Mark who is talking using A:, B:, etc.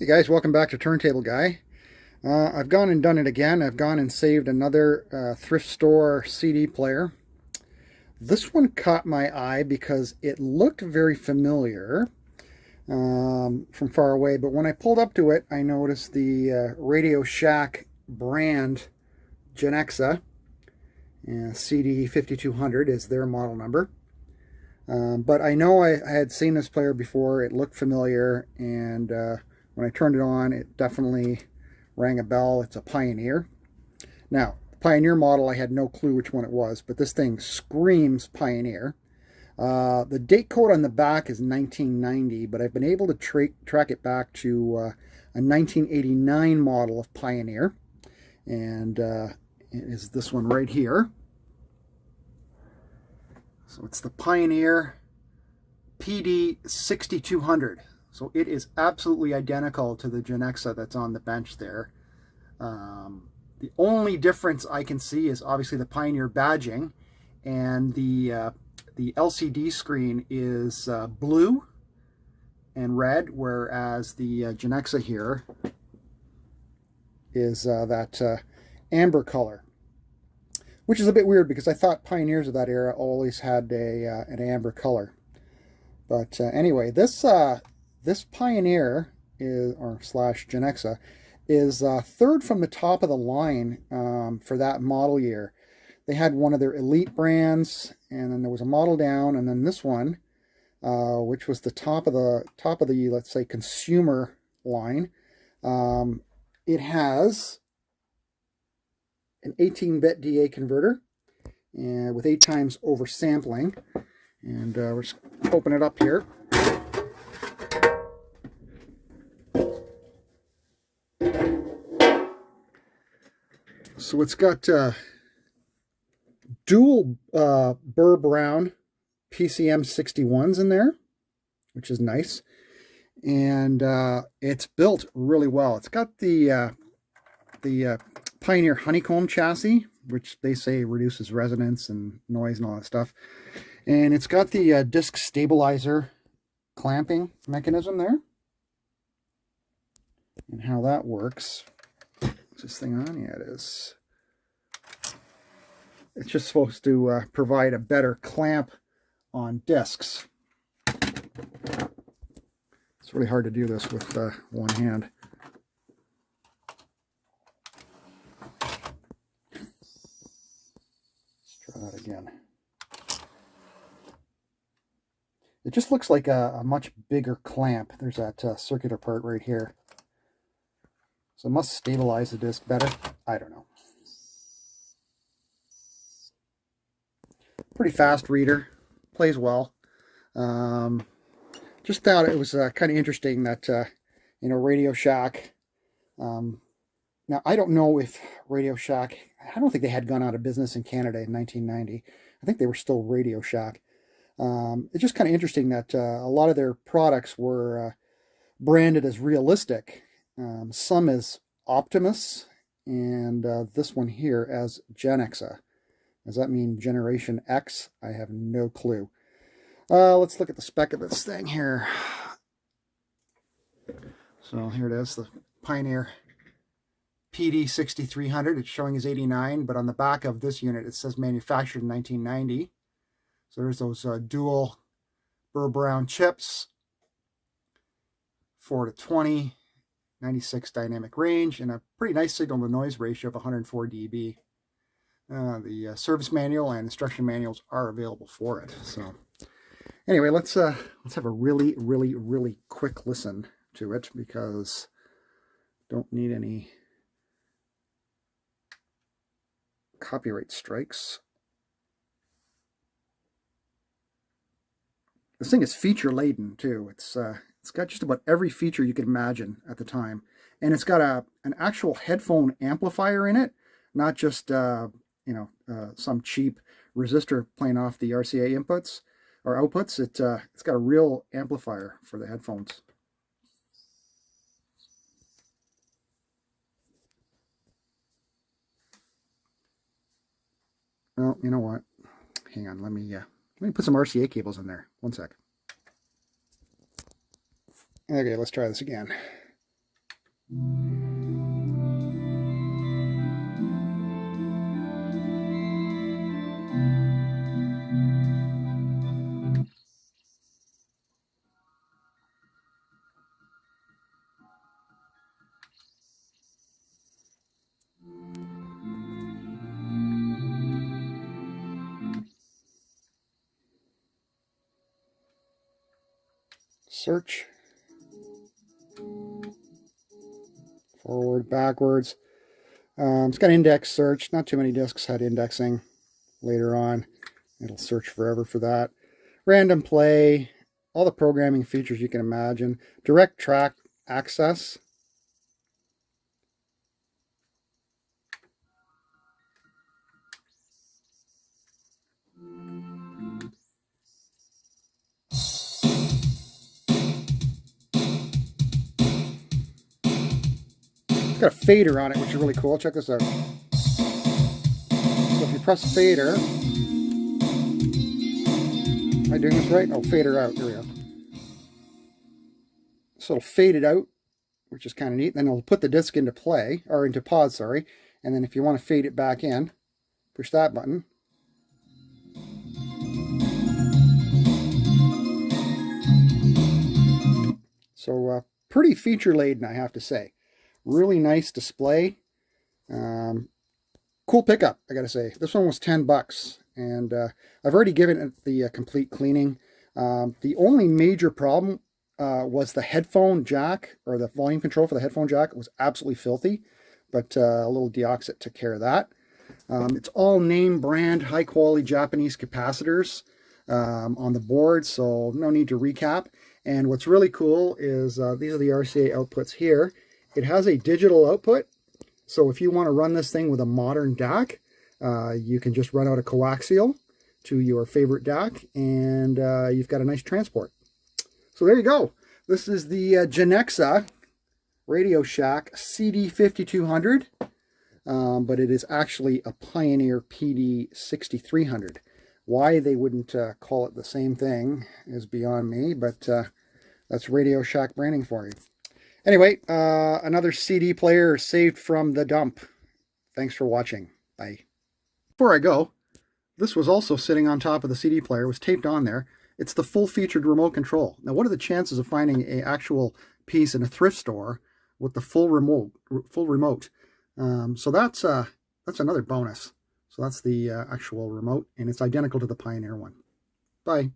A: Hey guys, welcome back to Turntable Guy. I've gone and done it again. I've gone and saved another thrift store CD player. This one caught my eye because it looked very familiar from far away, but when I pulled up to it, I noticed the Radio Shack brand Genexxa. CD-5200 is their model number. But I know I had seen this player before. It looked familiar, and when I turned it on, it definitely rang a bell. It's a Pioneer. Now, the Pioneer model, I had no clue which one it was, but this thing screams Pioneer. The date code on the back is 1990, but I've been able to track it back to a 1989 model of Pioneer, and it is this one right here. So it's the Pioneer PD-6300. So it is absolutely identical to the Genexxa that's on the bench there. The only difference I can see is obviously the Pioneer badging, and the LCD screen is blue and red, whereas the Genexxa here is that amber color, which is a bit weird because I thought Pioneers of that era always had an amber color. But anyway, this Pioneer is, or slash Genexxa, is third from the top of the line for that model year. They had one of their elite brands, and then there was a model down, and then this one, which was the top of the let's say consumer line. It has an 18-bit DA converter and with 8 times oversampling, and we're just open it up here. So it's got dual Burr Brown PCM 61s in there, which is nice, and it's built really well. It's got the Pioneer honeycomb chassis, which they say reduces resonance and noise and all that stuff, and it's got the disc stabilizer clamping mechanism there. And how that works, is this thing on? Yeah, it is. It's just supposed to provide a better clamp on discs. It's really hard to do this with one hand. Let's try that again. It just looks like a much bigger clamp. There's that circular part right here. So it must stabilize the disc better. I don't know. Pretty fast reader. Plays well. Just thought it was kind of interesting that, Radio Shack. Now, I don't know if Radio Shack, I don't think they had gone out of business in Canada in 1990. I think they were still Radio Shack. It's just kind of interesting that a lot of their products were branded as realistic. Some as Optimus, and this one here as Genexxa. Does that mean Generation X? I have no clue. Let's look at the spec of this thing here. So here it is, the Pioneer PD-6300. It's showing as 89, but on the back of this unit it says manufactured in 1990. So there's those dual Burr Brown chips, 4:20, 96 dynamic range, and a pretty nice signal-to-noise ratio of 104 dB. The service manual and instruction manuals are available for it. So anyway, let's have a really, really, really quick listen to it, because don't need any copyright strikes. This thing is feature laden too. It's got just about every feature you could imagine at the time, and it's got an actual headphone amplifier in it, not just some cheap resistor playing off the RCA inputs or outputs. It's got a real amplifier for the headphones. Well, you know what? Hang on, let me put some RCA cables in there. One sec. Okay, let's try this again. Search. Forward, backwards. It's got index search. Not too many discs had indexing. Later on, it'll search forever for that. Random play. All the programming features you can imagine. Direct track access. It's got a fader on it, which is really cool. Check this out. So if you press fader, am I doing this right? Oh, fader out. There we go. So it'll fade it out, which is kind of neat. Then it'll put the disc into play, or into pause, sorry. And then if you want to fade it back in, push that button. So pretty feature-laden, I have to say. Really nice display. Cool pickup, I gotta say. This one was 10 bucks, and I've already given it the complete cleaning. The only major problem was the headphone jack, or the volume control for the headphone jack. It was absolutely filthy, but a little deoxit took care of that. It's all name brand, high quality Japanese capacitors on the board, so no need to recap. And what's really cool is these are the RCA outputs here. It has a digital output, so if you want to run this thing with a modern DAC, you can just run out a coaxial to your favorite DAC, and you've got a nice transport. So there you go. This is the Genexxa Radio Shack CD-5200, but it is actually a Pioneer PD-6300. Why they wouldn't call it the same thing is beyond me, but that's Radio Shack branding for you. Anyway, another CD player saved from the dump. Thanks for watching. Bye. Before I go, this was also sitting on top of the CD player. It was taped on there. It's the full-featured remote control. Now, what are the chances of finding an actual piece in a thrift store with the full remote? So that's another bonus. So that's the actual remote, and it's identical to the Pioneer one. Bye.